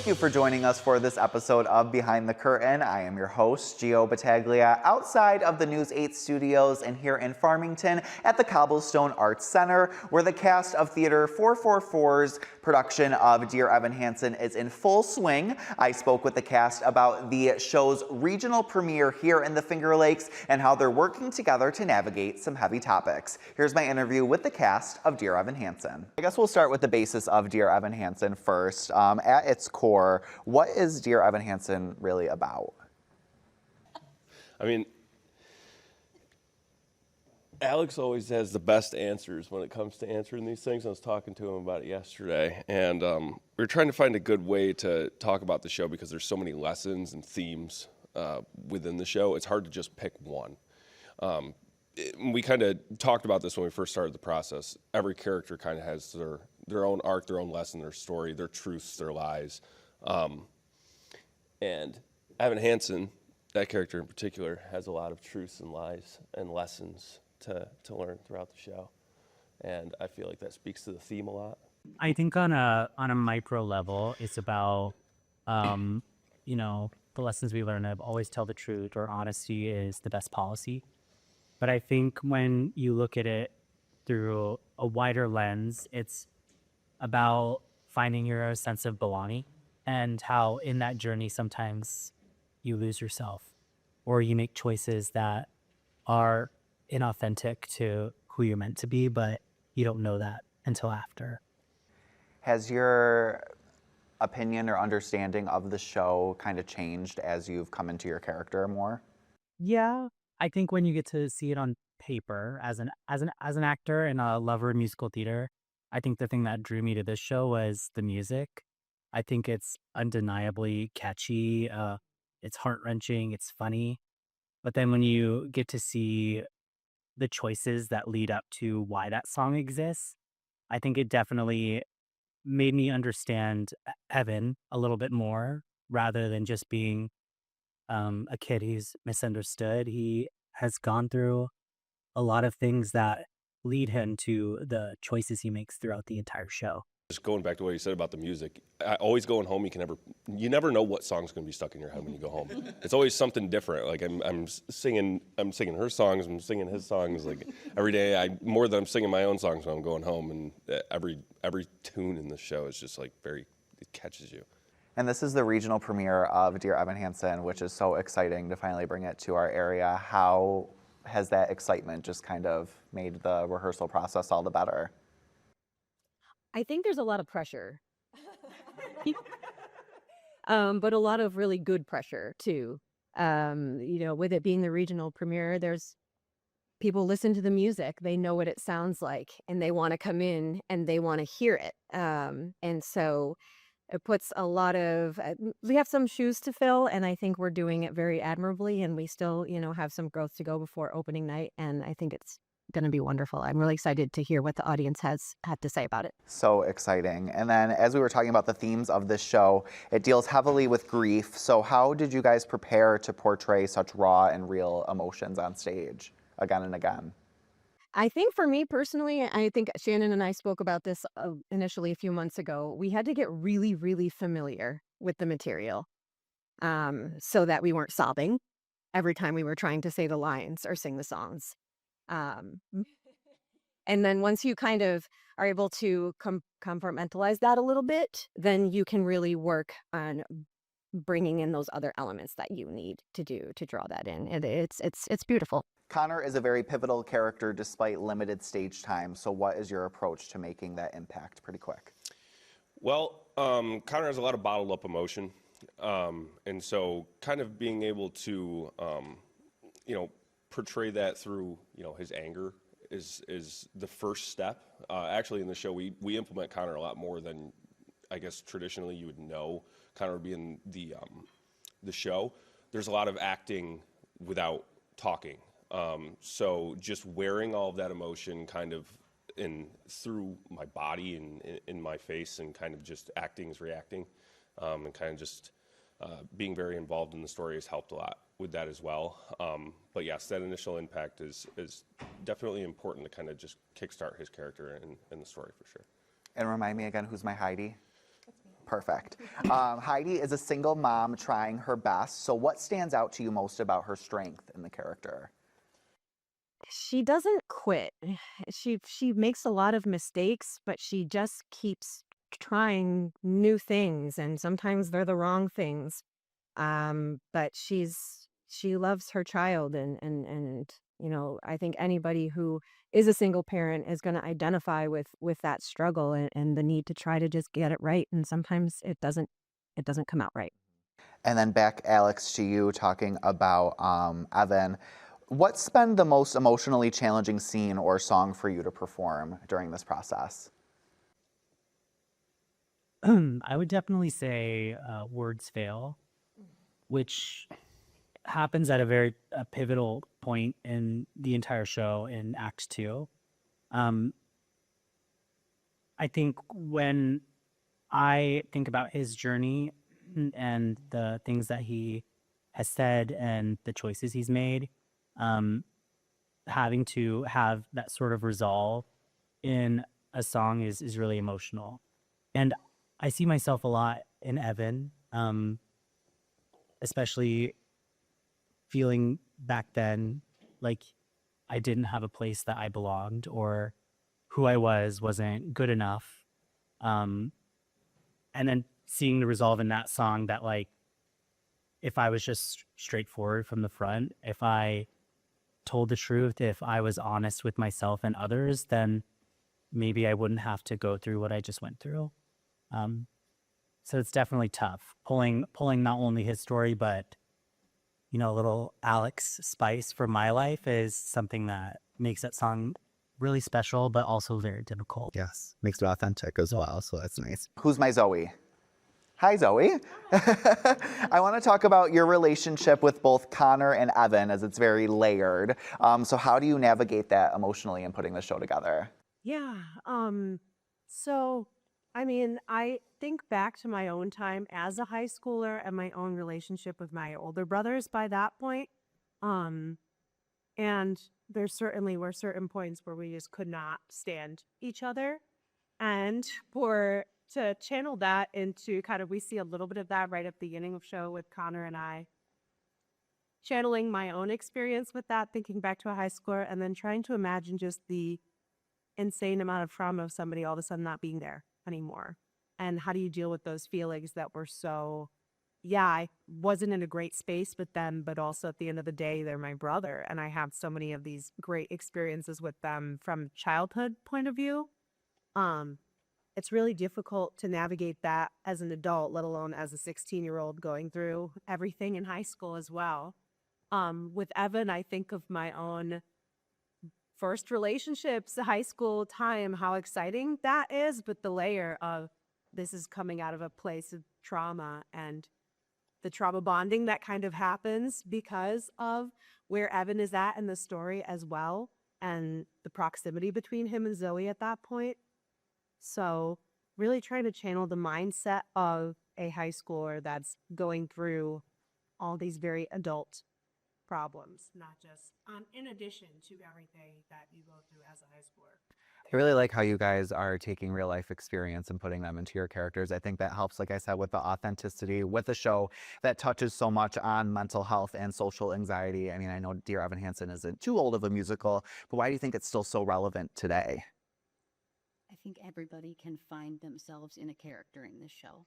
Thank you for joining us for this episode of Behind the Curtain. I am your host, Gio Battaglia, outside of the News 8 studios and here in Farmington at the Cobblestone Arts Center, where the cast of Theatre444's production of Dear Evan Hansen is in full swing. I spoke with the cast about the show's regional premiere here in the Finger Lakes and how they're working together to navigate some heavy topics. Here's my interview with the cast of Dear Evan Hansen. I guess we'll start with the basis of Dear Evan Hansen first. At its core, what is Dear Evan Hansen really about? I mean, Alex always has the best answers when it comes to answering these things. I was talking to him about it yesterday, and we were trying to find a good way to talk about the show because there's so many lessons and themes within the show. It's hard to just pick one. We kind of talked about this when we first started the process. Every character kind of has their own arc, their own lesson, their story, their truths, their lies. And Evan Hansen, that character in particular, has a lot of truths and lies and lessons to learn throughout the show. And I feel like that speaks to the theme a lot. I think on a micro level, it's about, you know, the lessons we learn of always tell the truth, or honesty is the best policy. But I think when you look at it through a wider lens, it's about finding your sense of belonging and how in that journey sometimes you lose yourself or you make choices that are inauthentic to who you're meant to be, but you don't know that until after. Has your opinion or understanding of the show kind of changed as you've come into your character more? Yeah, I think when you get to see it on paper as an actor and a lover of musical theater, I think the thing that drew me to this show was the music. I think it's undeniably catchy. It's heart-wrenching. It's funny. But then when you get to see the choices that lead up to why that song exists, I think it definitely made me understand Evan a little bit more rather than just being a kid who's misunderstood. He has gone through a lot of things that lead him to the choices he makes throughout the entire show. Just going back to what you said about the music, always going home, you never know what song's going to be stuck in your head when you go home. It's always something different. Like I'm singing her songs, I'm singing his songs. Like every day, more than I'm singing my own songs when I'm going home. And every tune in the show is just like it catches you. And this is the regional premiere of Dear Evan Hansen, which is so exciting to finally bring it to our area. How has that excitement just kind of made the rehearsal process all the better? I think there's a lot of pressure, but a lot of really good pressure too. You know, with it being the regional premiere, there's people listen to the music, they know what it sounds like, and they want to come in and they want to hear it. And so it puts a lot of, we have some shoes to fill, and I think we're doing it very admirably, and we still, you know, have some growth to go before opening night, and I think it's going to be wonderful. I'm really excited to hear what the audience has had to say about it. So exciting. And then as we were talking about the themes of this show, it deals heavily with grief. So how did you guys prepare to portray such raw and real emotions on stage again and again? I think for me personally, I think Shannon and I spoke about this initially a few months ago. We had to get really, really familiar with the material so that we weren't sobbing every time we were trying to say the lines or sing the songs. And then once you kind of are able to compartmentalize that a little bit, then you can really work on bringing in those other elements that you need to do to draw that in. It's beautiful. Connor is a very pivotal character despite limited stage time. So what is your approach to making that impact pretty quick? Well, Connor has a lot of bottled up emotion. And so kind of being able to, you know, portray that through, you know, his anger is the first step. Actually in the show, we implement Connor a lot more than I guess traditionally you would know Connor would be in the show. There's a lot of acting without talking. So just wearing all of that emotion kind of through my body and in my face and kind of just acting as reacting and kind of just being very involved in the story has helped a lot with that as well. But yes, that initial impact is definitely important to kind of just kickstart his character and the story for sure. And remind me again, who's my Heidi? Perfect. Heidi is a single mom trying her best. So what stands out to you most about her strength in the character? She doesn't quit. She makes a lot of mistakes, but she just keeps trying new things, and sometimes they're the wrong things. But she loves her child, and I think anybody who is a single parent is going to identify with that struggle and the need to try to just get it right, and sometimes it doesn't come out right. And then back, Alex, to you talking about Evan. What's been the most emotionally challenging scene or song for you to perform during this process? I would definitely say Words Fail, which happens at a pivotal point in the entire show in Act 2. Um, I think when I think about his journey and the things that he has said and the choices he's made, um, having to have that sort of resolve in a song is really emotional. And I see myself a lot in Evan, especially feeling back then like I didn't have a place that I belonged, or who I wasn't good enough. And then seeing the resolve in that song that, like, if I was just straightforward from the front, if I told the truth, if I was honest with myself and others, then maybe I wouldn't have to go through what I just went through. So it's definitely tough pulling not only his story, but a little Alex spice from my life is something that makes that song really special, but also very difficult. Yes, makes it authentic as well, so that's nice. Who's my Zoe? Hi, Zoe. I want to talk about your relationship with both Connor and Evan, as it's very layered. So how do you navigate that emotionally in putting the show together? Yeah. So, I mean, I think back to my own time as a high schooler and my own relationship with my older brothers by that point. And there certainly were certain points where we just could not stand each other. And to channel that into kind of, we see a little bit of that right at the beginning of the show with Connor and I channeling my own experience with that, thinking back to a high schooler, and then trying to imagine just the insane amount of trauma of somebody all of a sudden not being there anymore. And how do you deal with those feelings that were so, yeah, I wasn't in a great space with them, but also at the end of the day, they're my brother. And I have so many of these great experiences with them from childhood point of view. It's really difficult to navigate that as an adult, let alone as a 16-year-old going through everything in high school as well. With Evan, I think of my own first relationships, high school time, how exciting that is, but the layer of this is coming out of a place of trauma and the trauma bonding that kind of happens because of where Evan is at in the story as well, and the proximity between him and Zoe at that point. So really trying to channel the mindset of a high schooler that's going through all these very adult problems, not just in addition to everything that you go through as a high schooler. I really like how you guys are taking real life experience and putting them into your characters. I think that helps, like I said, with the authenticity with a show that touches so much on mental health and social anxiety. I mean, I know Dear Evan Hansen isn't too old of a musical, but why do you think it's still so relevant today? I think everybody can find themselves in a character in this show.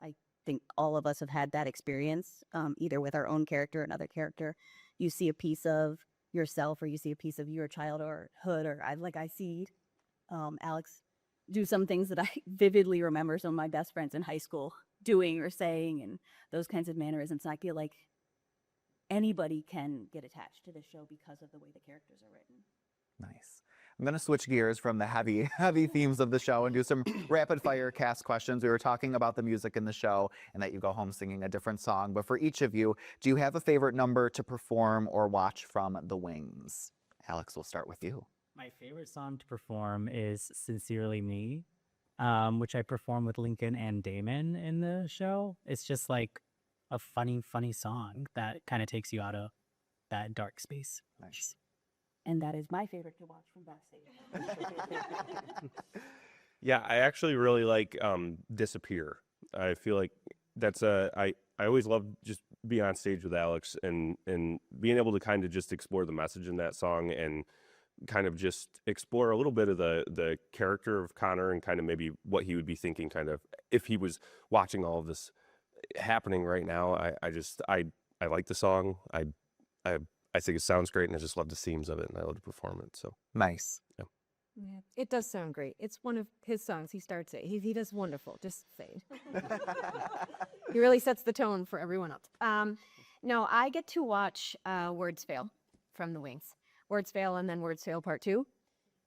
I think all of us have had that experience, either with our own character or another character. You see a piece of yourself, or you see a piece of your childhood, or I see Alex do some things that I vividly remember some of my best friends in high school doing or saying, and those kinds of mannerisms. I feel like anybody can get attached to this show because of the way the characters are written. Nice. I'm going to switch gears from the heavy themes of the show and do some rapid fire cast questions. We were talking about the music in the show and that you go home singing a different song. But for each of you, do you have a favorite number to perform or watch from The Wings? Alex, we'll start with you. My favorite song to perform is Sincerely Me, which I perform with Lincoln and Damon in the show. It's just like a funny song that kind of takes you out of that dark space. Nice. And that is my favorite to watch from backstage. Yeah, I actually really like Disappear. I feel like that's I always love just being on stage with Alex and being able to kind of just explore the message in that song and kind of just explore a little bit of the character of Connor and kind of maybe what he would be thinking kind of if he was watching all of this happening right now. I like the song. I think it sounds great and I just love the themes of it and I love to perform it. So Nice. Yeah, it does sound great. It's one of his songs. He starts it. He does wonderful. Just saying. He really sets the tone for everyone else. No, I get to watch Words Fail from the Wings. Words Fail and then Words Fail Part 2.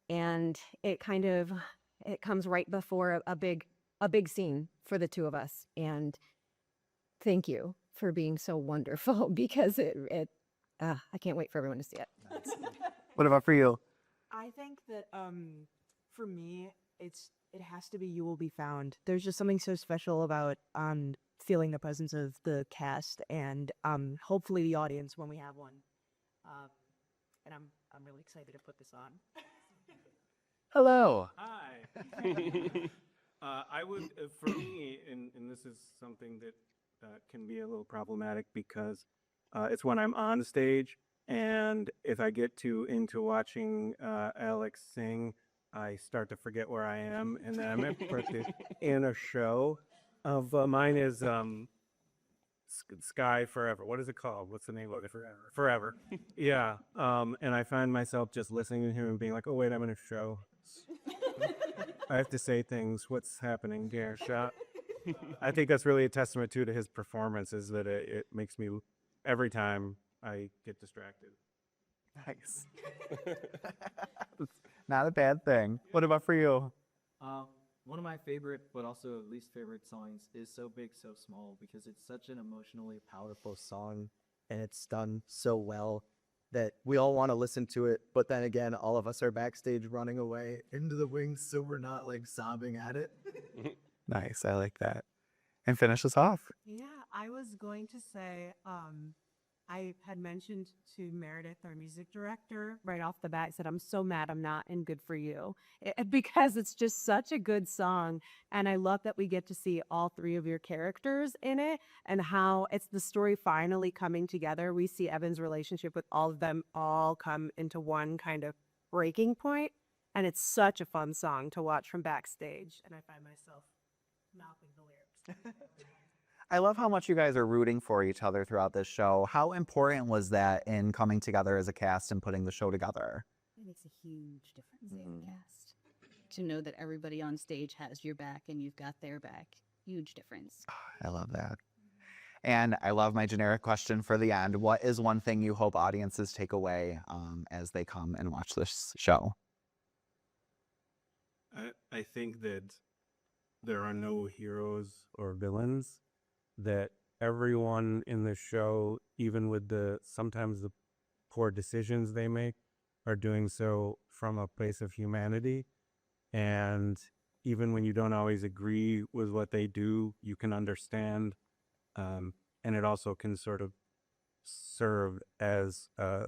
And it comes right before a big scene for the two of us. And thank you for being so wonderful because I can't wait for everyone to see it. What about for you? I think that for me, it has to be You Will Be Found. There's just something so special about feeling the presence of the cast and hopefully the audience when we have one. And I'm really excited to put this on. Hello. Hi. I would, for me, and this is something that can be a little problematic because it's when I'm on stage, and if I get too into watching Alex sing, I start to forget where I am, and then I'm in a show of mine is Sky Forever. What is it called? What's the name of it? Forever. Yeah. And I find myself just listening to him and being like, oh, wait, I'm in a show. I have to say things. What's happening here? Shot. I think that's really a testament to his performance is that it makes me, every time I get distracted. Nice. Not a bad thing. What about for you? One of my favorite, but also least favorite songs is So Big, So Small, because it's such an emotionally powerful song, and it's done so well that we all want to listen to it, but then again, all of us are backstage running away into the wings, so we're not like sobbing at it. Nice. I like that. And finish us off. Yeah, I was going to say, I had mentioned to Meredith, our music director, right off the bat, said, I'm so mad I'm not in Good For You because it's just such a good song. And I love that we get to see all three of your characters in it and how it's the story finally coming together. We see Evan's relationship with all of them all come into one kind of breaking point. And it's such a fun song to watch from backstage. And I find myself mouthing the lyrics. I love how much you guys are rooting for each other throughout this show. How important was that in coming together as a cast and putting the show together? It makes a huge difference in the cast. To know that everybody on stage has your back and you've got their back. Huge difference. I love that. And I love my generic question for the end. What is one thing you hope audiences take away as they come and watch this show? I think that there are no heroes or villains, that everyone in the show, even with sometimes the poor decisions they make, are doing so from a place of humanity. And even when you don't always agree with what they do, you can understand. And it also can sort of serve as a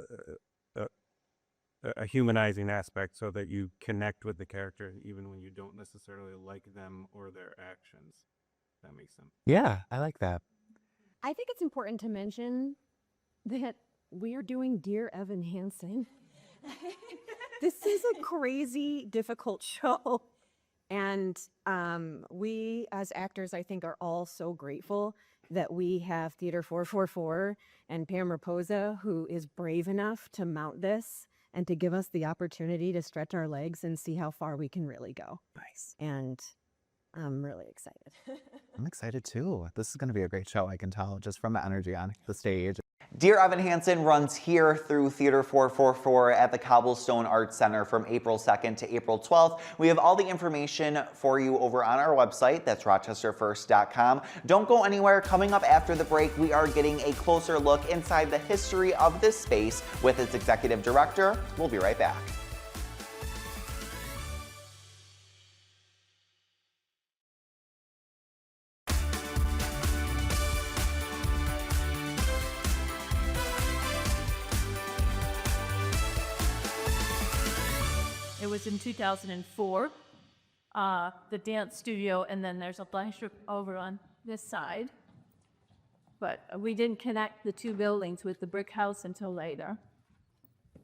humanizing aspect so that you connect with the character even when you don't necessarily like them or their actions. That makes sense. Yeah, I like that. I think it's important to mention that we are doing Dear Evan Hansen. This is a crazy, difficult show. And we, as actors, I think are all so grateful that we have Theatre444 and Pam Raposa, who is brave enough to mount this and to give us the opportunity to stretch our legs and see how far we can really go. Nice. And I'm really excited. I'm excited too. This is going to be a great show, I can tell, just from the energy on the stage. Dear Evan Hansen runs here through Theatre444 at the Cobblestone Arts Center from April 2nd to April 12th. We have all the information for you over on our website. That's rochesterfirst.com. Don't go anywhere. Coming up after the break, we are getting a closer look inside the history of this space with its executive director. We'll be right back. It was in 2004. the dance studio, and then there's a blank strip over on this side. But we didn't connect the two buildings with the brick house until later.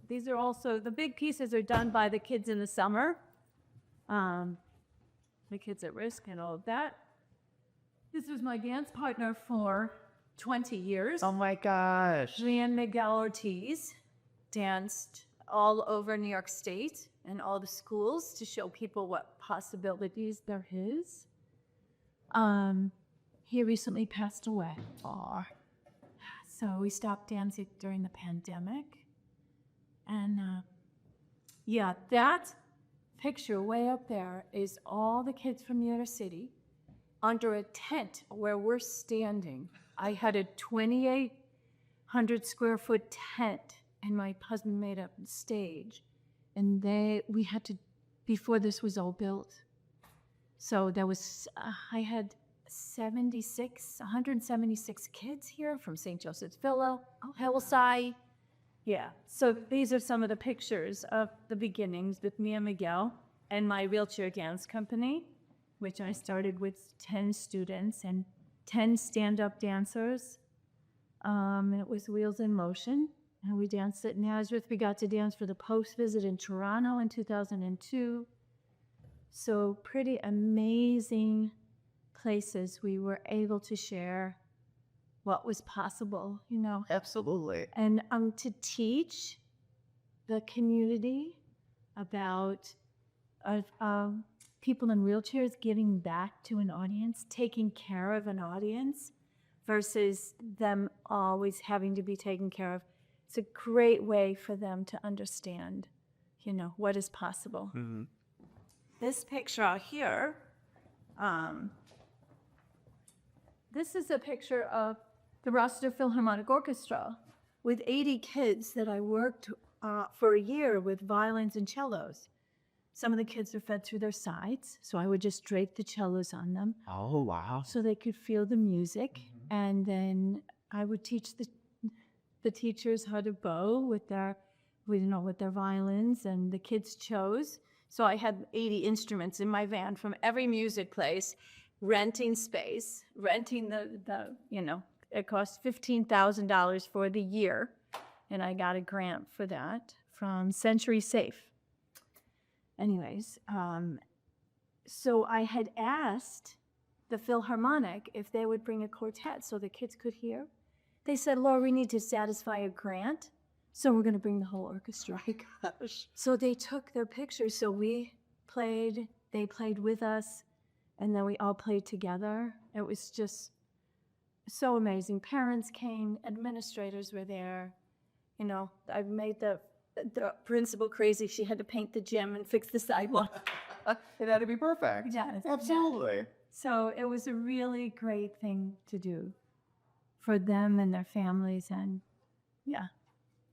These are also, the big pieces are done by the kids in the summer. The Kids at Risk and all of that. This was my dance partner for 20 years. Oh my gosh. Julian Miguel Ortiz danced all over New York State and all the schools to show people what possibilities there is. He recently passed away. Aw. So we stopped dancing during the pandemic. And yeah, that picture way up there is all the kids from New York City under a tent where we're standing. I had a 2,800 square foot tent, and my husband made a stage. And we had to, before this was all built. So there was, I had 176 kids here from St. Joseph's Villa, Hillside. Yeah, so these are some of the pictures of the beginnings with me and Miguel and my wheelchair dance company, which I started with 10 students and 10 stand-up dancers. It was Wheels in Motion, and we danced at Nazareth. We got to dance for the Post visit in Toronto in 2002. So pretty amazing places we were able to share what was possible, you know. Absolutely. And to teach the community about people in wheelchairs giving back to an audience, taking care of an audience versus them always having to be taken care of. It's a great way for them to understand, you know, what is possible. Mm-hmm. This picture out here, this is a picture of the Rochester Philharmonic Orchestra with 80 kids that I worked for a year with violins and cellos. Some of the kids are fed through their sides, so I would just drape the cellos on them. Oh, wow. So they could feel the music, and then I would teach the teachers how to bow with their violins, and the kids chose. So I had 80 instruments in my van from every music place, renting space, renting the it cost $15,000 for the year, and I got a grant for that from Century Safe. Anyways, so I had asked the Philharmonic if they would bring a quartet so the kids could hear. They said, Laura, we need to satisfy a grant, so we're going to bring the whole orchestra. Gosh. So they took their pictures, so we played, they played with us, and then we all played together. It was just so amazing. Parents came, administrators were there. You know, I made the principal crazy. She had to paint the gym and fix the sidewalk. It had to be perfect. Yes. Absolutely. So it was a really great thing to do for them and their families, and yeah.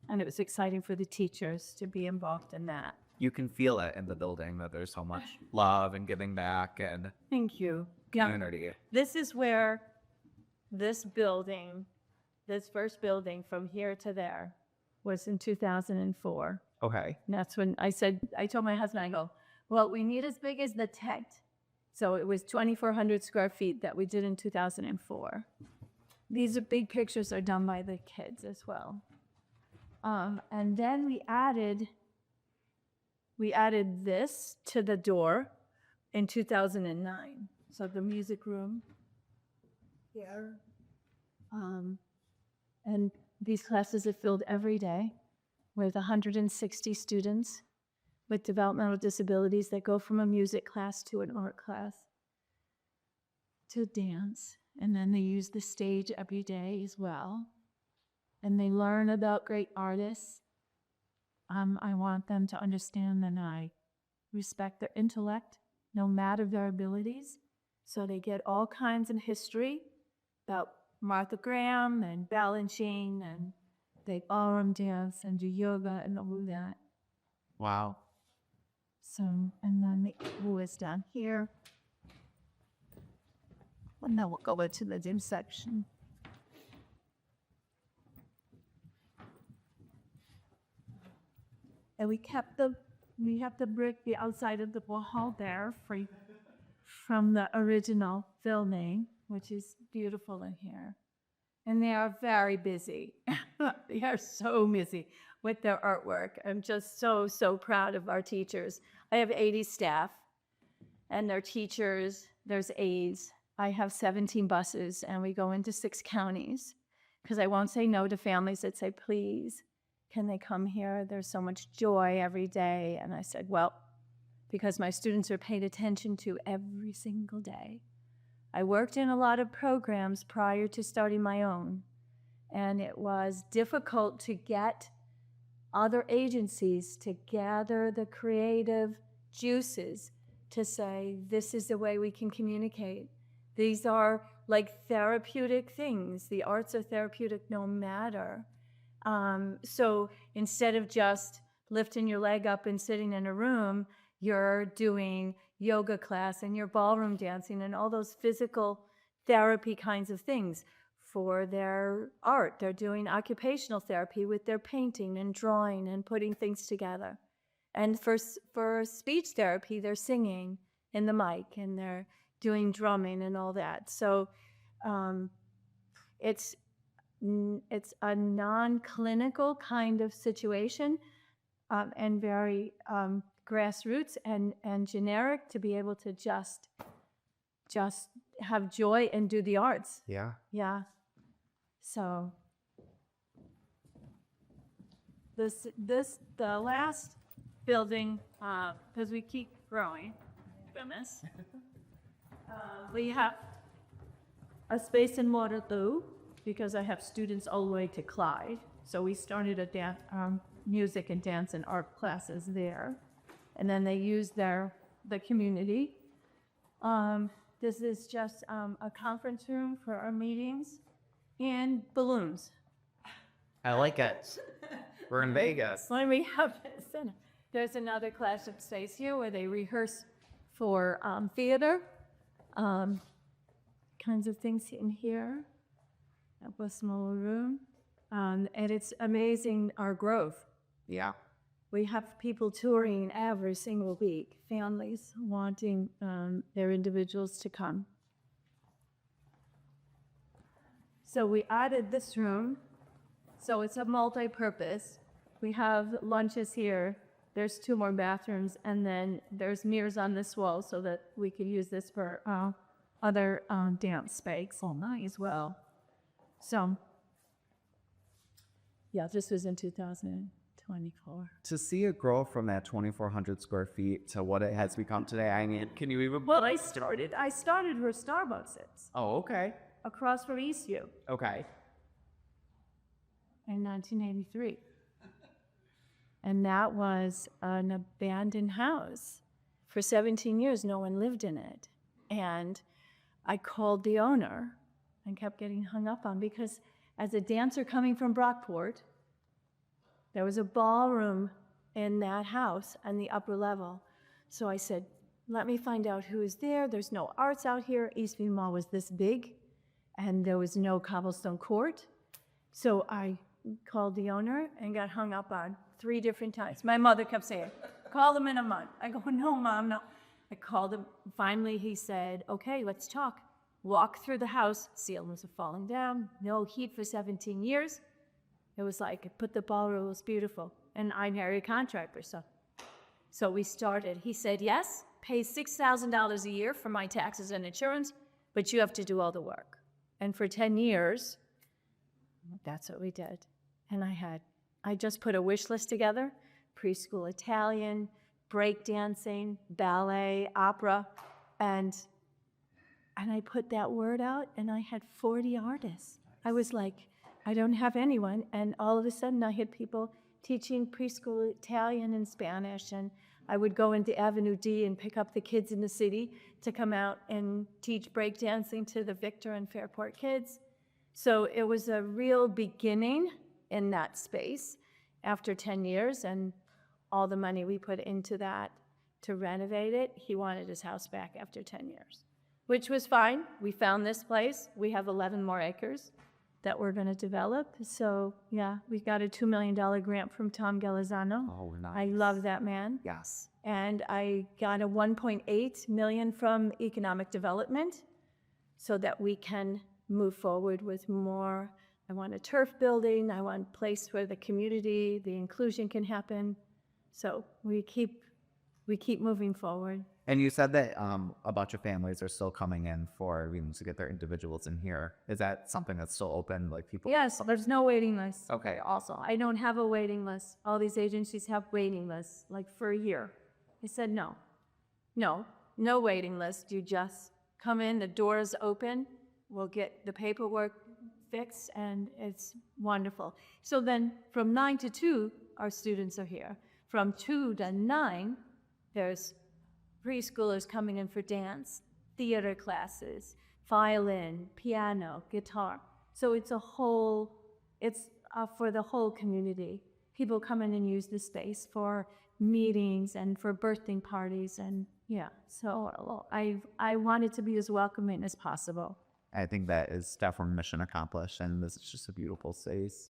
And it was exciting for the teachers to be involved in that. You can feel it in the building that there's so much love and giving back and Thank you. Yeah. community. This is where this building, this first building from here to there was in 2004. Okay. And that's when I told my husband, I go, well, we need as big as the tent. So it was 2,400 square feet that we did in 2004. These are big pictures are done by the kids as well. And then we added this to the door in 2009. So the music room here. And these classes are filled every day with 160 students with developmental disabilities that go from a music class to an art class to dance. And then they use the stage every day as well. And they learn about great artists. I want them to understand that I respect their intellect, no matter their abilities. So they get all kinds of history about Martha Graham and Balanchine, and they ballroom dance and do yoga and all of that. Wow. So, and then the pool is down here. And then we'll go into the gym section. And we have the brick, the outside of the hall there for from the original filming, which is beautiful in here. And they are very busy. They are so busy with their artwork. I'm just so, so proud of our teachers. I have 80 staff, and they're teachers, there's aides. I have 17 buses, and we go into 6 counties because I won't say no to families that say, please, can they come here? There's so much joy every day. And I said, well, because my students are paid attention to every single day. I worked in a lot of programs prior to starting my own, and it was difficult to get other agencies to gather the creative juices to say, this is the way we can communicate. These are like therapeutic things. The arts are therapeutic no matter. So instead of just lifting your leg up and sitting in a room, you're doing yoga class and you're ballroom dancing and all those physical therapy kinds of things. For their art, they're doing occupational therapy with their painting and drawing and putting things together. And for speech therapy, they're singing in the mic and they're doing drumming and all that. So it's a non-clinical kind of situation and very grassroots and generic to be able to just have joy and do the arts. Yeah. Yeah. So the last building, because we keep growing, goodness, we have a space in Waterloo because I have students all the way to Clyde. So we started music and dance and art classes there. And then they use the community. This is just a conference room for our meetings and balloons. I like it. We're in Vegas. When we have a center. There's another classroom space here where they rehearse for theater, kinds of things in here. A smaller room. And it's amazing our growth. Yeah. We have people touring every single week, families wanting their individuals to come. So we added this room. So it's a multi-purpose. We have lunches here. There's 2 more bathrooms, and then there's mirrors on this wall so that we could use this for other dance space all night as well. So, yeah, this was in 2024. To see it grow from that 2,400 square feet to what it has become today, I mean, can you even? Well, I started where Starbucks is, Oh, okay. across from Eastview Okay. in 1983. And that was an abandoned house. For 17 years, no one lived in it. And I called the owner and kept getting hung up on because as a dancer coming from Brockport, there was a ballroom in that house on the upper level. So I said, let me find out who is there. There's no arts out here. Eastview Mall was this big, and there was no Cobblestone Court. So I called the owner and got hung up on 3 different times. My mother kept saying, call them in a month. I go, no, Mom, no. I called him. Finally, he said, okay, let's talk. Walk through the house. Ceilings are falling down. No heat for 17 years. It was like, I put the ballroom, it was beautiful. And I'm a contractor, so we started. He said, yes, pay $6,000 a year for my taxes and insurance, but you have to do all the work. And for 10 years, that's what we did. And I just put a wish list together, preschool Italian, breakdancing, ballet, opera, and I put that word out, and I had 40 artists. I was like, I don't have anyone, and all of a sudden I had people teaching preschool Italian and Spanish, and I would go into Avenue D and pick up the kids in the city to come out and teach breakdancing to the Victor and Fairport kids. So it was a real beginning in that space after 10 years, and all the money we put into that to renovate it. He wanted his house back after 10 years, which was fine. We found this place. We have 11 more acres. that we're going to develop. So yeah, we got a $2 million grant from Tom Galazzano. Oh, nice. I love that man. Yes. And I got a 1.8 million from economic development so that we can move forward with more. I want a turf building. I want a place where the community, the inclusion can happen. So we keep moving forward. And you said that a bunch of families are still coming in for to get their individuals in here. Is that something that's still open? Like people? Yes, there's no waiting list. Okay. Also, I don't have a waiting list. All these agencies have waiting lists, like for a year. I said no, no waiting list. You just come in, the door's open. We'll get the paperwork fixed, and it's wonderful. So then from 9 to 2, our students are here. From 2 to 9, there's preschoolers coming in for dance, theater classes, violin, piano, guitar. So it's for the whole community. People come in and use the space for meetings and for birthday parties, and yeah. So I want it to be as welcoming as possible. I think that is definitely mission accomplished, and this is just a beautiful space.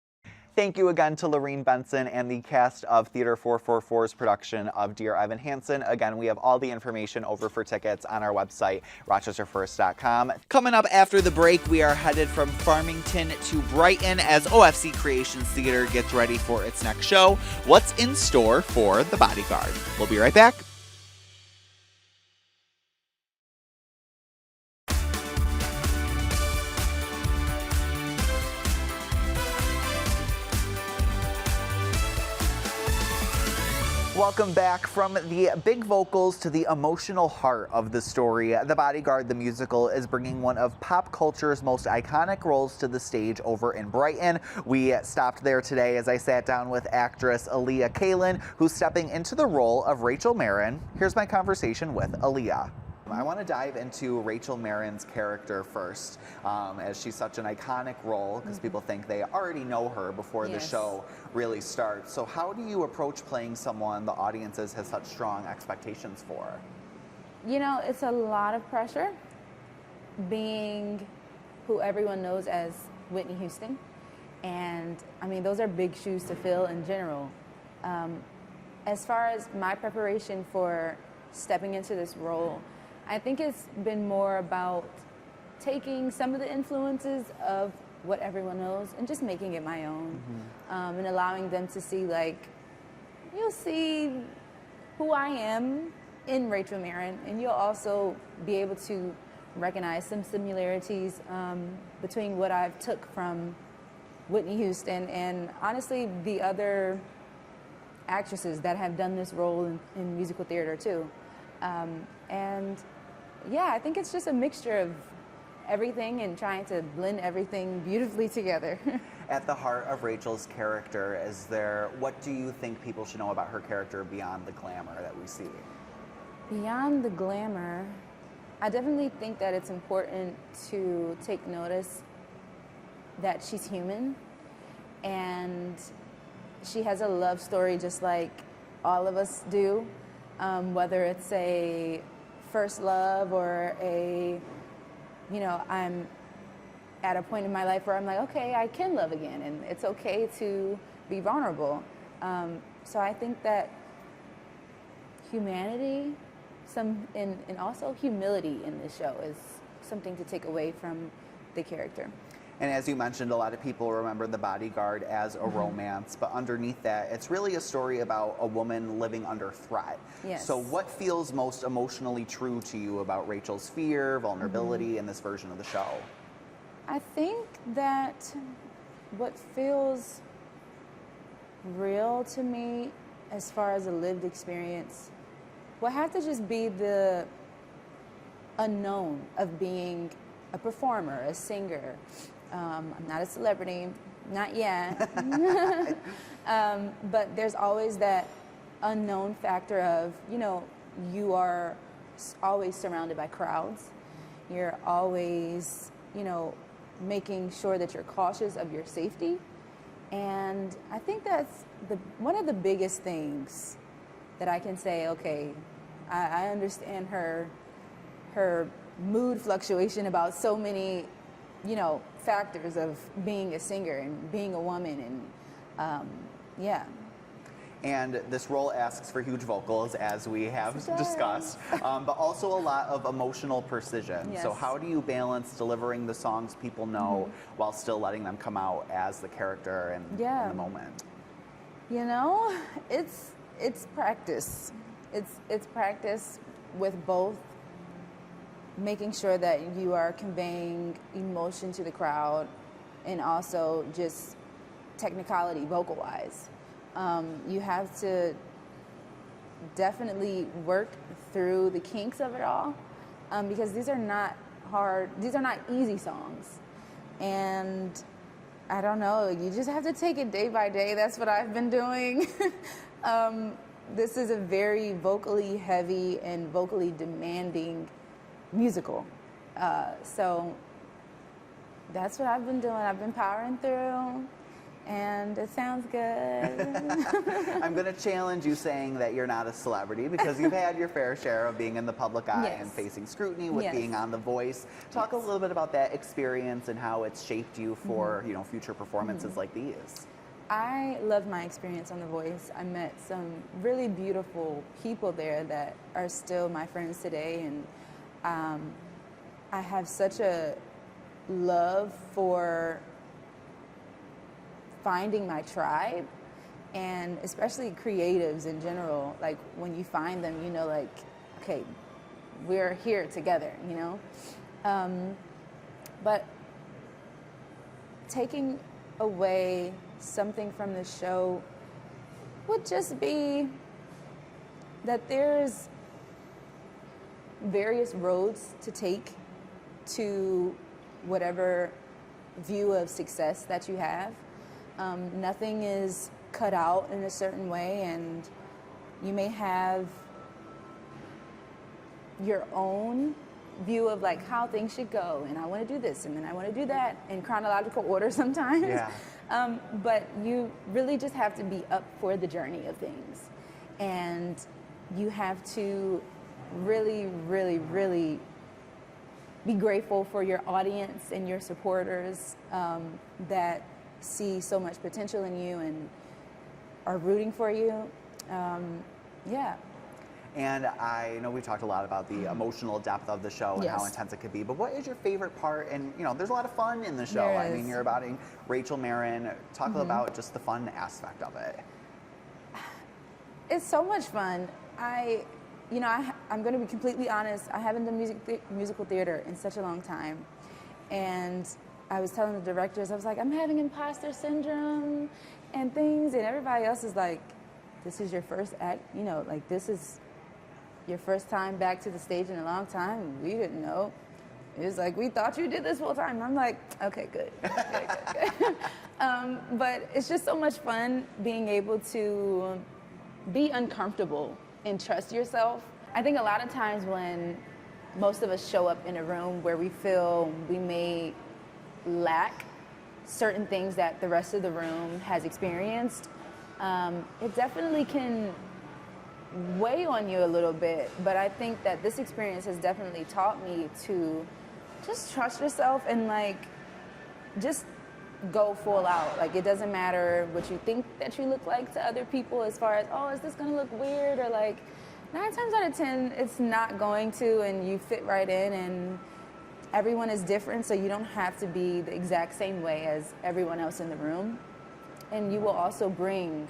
Thank you again to Lorene Benson and the cast of Theatre444's production of Dear Evan Hansen. Again, we have all the information over for tickets on our website, rochesterfirst.com. Coming up after the break, we are headed from Farmington to Brighton as OFC Creations Theatre gets ready for its next show. What's in store for The Bodyguard? We'll be right back. Welcome back. From the big vocals to the emotional heart of the story, The Bodyguard the musical is bringing one of pop culture's most iconic roles to the stage over in Brighton. We stopped there today as I sat down with actress Aliyah Khaylyn, who's stepping into the role of Rachel Marron. Here's my conversation with Aliyah. I want to dive into Rachel Marron's character first, as she's such an iconic role, because people think they already know her before the show really starts. So how do you approach playing someone the audiences have such strong expectations for? You know, it's a lot of pressure being who everyone knows as Whitney Houston. And I mean, those are big shoes to fill in general. As far as my preparation for stepping into this role, I think it's been more about taking some of the influences of what everyone knows and just making it my own, and allowing them to see, like, you'll see who I am in Rachel Marron, and you'll also be able to recognize some similarities between what I've took from Whitney Houston and honestly the other actresses that have done this role in musical theater too. And yeah, I think it's just a mixture of everything and trying to blend everything beautifully together. At the heart of Rachel's character, what do you think people should know about her character beyond the glamour that we see? Beyond the glamour, I definitely think that it's important to take notice that she's human and she has a love story just like all of us do, whether it's a first love or I'm at a point in my life where I'm like, okay, I can love again, and it's okay to be vulnerable. So I think that humanity, and also humility in this show is something to take away from the character. And as you mentioned, a lot of people remember The Bodyguard as a romance, but underneath that, it's really a story about a woman living under threat. Yes. So what feels most emotionally true to you about Rachel's fear, vulnerability in this version of the show? I think that what feels real to me as far as a lived experience will have to just be the unknown of being a performer, a singer. I'm not a celebrity, not yet. But there's always that unknown factor of, you are always surrounded by crowds. You're always, making sure that you're cautious of your safety. And I think that's one of the biggest things that I can say, okay, I understand her mood fluctuation about so many, factors of being a singer and being a woman, and yeah. And this role asks for huge vocals, as we have discussed, but also a lot of emotional precision. Yes. So how do you balance delivering the songs people know while still letting them come out as the character and in the moment? You know, it's practice. It's practice with both making sure that you are conveying emotion to the crowd and also just technicality vocal-wise. You have to definitely work through the kinks of it all, because these are not easy songs. And I don't know, you just have to take it day by day. That's what I've been doing. This is a very vocally heavy and vocally demanding musical. So that's what I've been doing. I've been powering through. And it sounds good. I'm going to challenge you saying that you're not a celebrity, because you've had your fair share of being in the public eye and facing scrutiny with being on The Voice. Talk a little bit about that experience and how it's shaped you for you know, future performances like these. I loved my experience on The Voice. I met some really beautiful people there that are still my friends today, and I have such a love for finding my tribe, and especially creatives in general. Like, when you find them, you know, like, okay, we're here together, you know? But taking away something from the show would just be that there's various roads to take to whatever view of success that you have. Nothing is cut out in a certain way, and you may have your own view of like how things should go, and I want to do this and then I want to do that in chronological order sometimes. Yeah. But you really just have to be up for the journey of things, and you have to really, really, really be grateful for your audience and your supporters that see so much potential in you and are rooting for you. Yeah. And I know we've talked a lot about the emotional depth of the show and how intense it could be, but what is your favorite part? And, you know, there's a lot of fun in the show. I mean, you're about Rachel Marron. Talk about just the fun aspect of it. It's so much fun. I'm going to be completely honest. I haven't done musical theater in such a long time. And I was telling the directors, I was like, I'm having imposter syndrome and things. And everybody else is like, this is your first act, you know, like this is your first time back to the stage in a long time. We didn't know. It was like, we thought you did this full time. I'm like, okay, good. Good. But it's just so much fun being able to be uncomfortable and trust yourself. I think a lot of times when most of us show up in a room where we feel we may lack certain things that the rest of the room has experienced, it definitely can weigh on you a little bit. But I think that this experience has definitely taught me to just trust yourself and like just go full out. Like, it doesn't matter what you think that you look like to other people as far as, oh, is this gonna look weird? Or like 9 times out of 10 it's not going to, and you fit right in, and everyone is different, so you don't have to be the exact same way as everyone else in the room. And you will also bring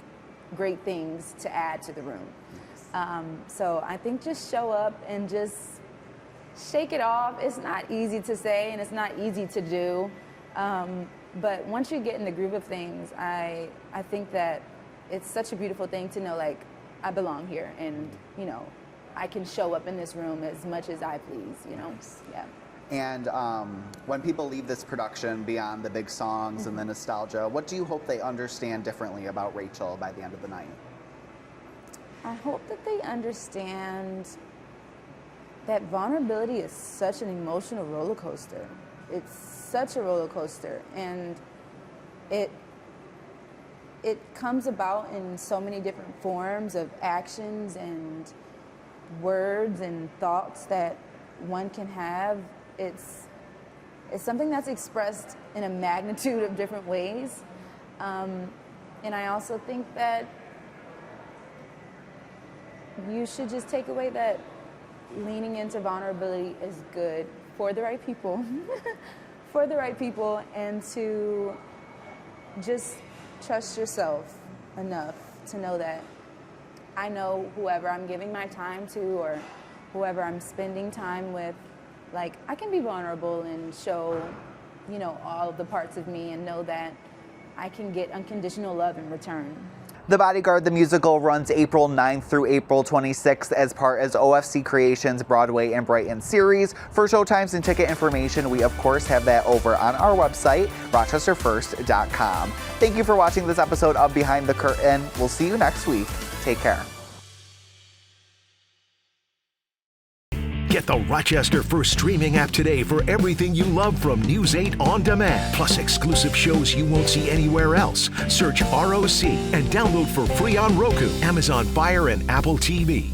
great things to add to the room. So I think just show up and just shake it off. It's not easy to say and it's not easy to do. But once you get in the groove of things, I think that it's such a beautiful thing to know, like, I belong here, and, you know, I can show up in this room as much as I please, you know? Yeah. And when people leave this production beyond the big songs and the nostalgia, what do you hope they understand differently about Rachel by the end of the night? I hope that they understand that vulnerability is such an emotional roller coaster. It's such a roller coaster, and it comes about in so many different forms of actions and words and thoughts that one can have. It's it's something that's expressed in a magnitude of different ways. And I also think that you should just take away that leaning into vulnerability is good for the right people, for the right people, and to just trust yourself enough to know that I know whoever I'm giving my time to or whoever I'm spending time with, like, I can be vulnerable and show, you know, all of the parts of me and know that I can get unconditional love in return. The Bodyguard the musical runs April 9th through April 26th as part of OFC Creations Broadway and Brighton series. For showtimes and ticket information, we of course have that over on our website, rochesterfirst.com. Thank you for watching this episode of Behind the Curtain. We'll see you next week. Take care. Get the Rochester First streaming app today for everything you love from News 8 On Demand, plus exclusive shows you won't see anywhere else. Search ROC and download for free on Roku, Amazon Fire, and Apple TV.